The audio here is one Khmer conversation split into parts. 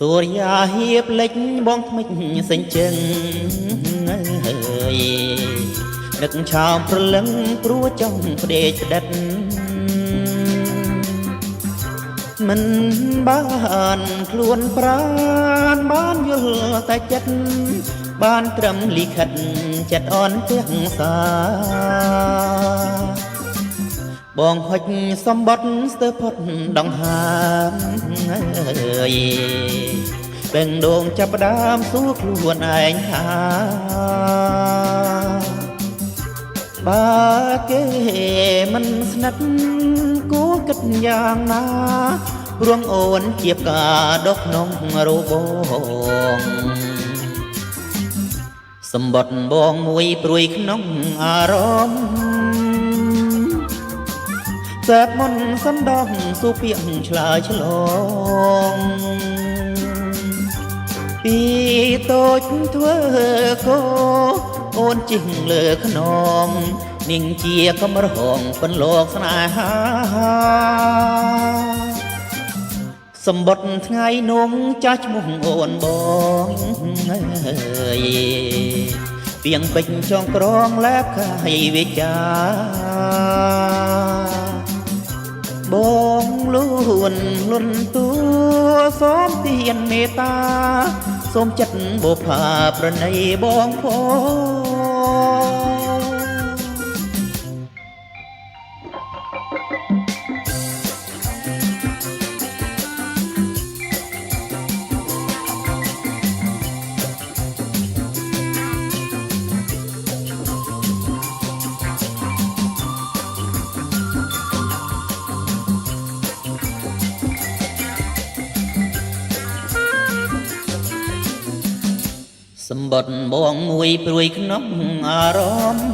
សូរិយាហៀបលេចបងថ្មិចសេញជឹងនឹកឆោមព្រលឹងព្រោះចង់ផ្ដេកផ្ដិតមិនបានខ្លួនប្រានបានយល់តែចិត្តបានត្រឹមលិខិតចិត្តអន់ទាំងសាបងហុចសម្បត្តិស្ទើរផុតដង្ហើមបេងដូងចាប់ផ្ដើមសួរខ្លួនឯងថាបើគេមិនស្និទ្ធគួរគិតយ៉ាងណាព្រោះអូនជាផ្កាដុះក្នុងរូបបងសម្បត្តិបងមួយព្រួយក្នុងអារម្មណ៍តែមុនសំដងសួរពាក្យឆ្លើយឆ្លងពីតូចធ្វើកោអូនជិះលើខ្នងនាងជាកំរងពន្លកស្នេហាសម្បត្តិថ្ងៃនំចាស់ឈ្មោះអូនបងពីងពេជ្រចងក្រងលែបខាយវិចាបងលួនលន់តួសូមទានមេត្តាសូមចិត្តបុប្ផាប្រណីបងផងសម្បត្តិបងមួយព្រួយក្នុងអារម្មណ៍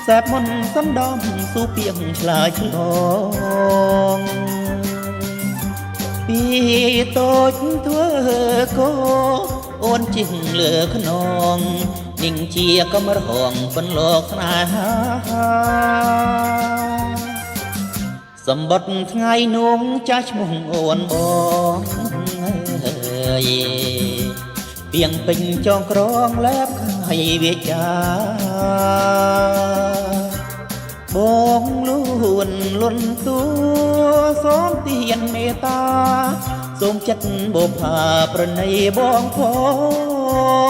សែបមុនសំដងសួរពាក្យឆ្លើយឆ្លងពីតូចធ្វើកោអូនជិះលើខ្នងនាងជាកំរងពន្លកស្នេហាសម្បត្តិថ្ងៃនំចាស់ឈ្មោះអូនបងពីងពេញចងក្រងលែបខាយវាចាបងលួនលន់តួសូមទានមេត្តាសូមចិត្តបុប្ផាប្រណីបងផង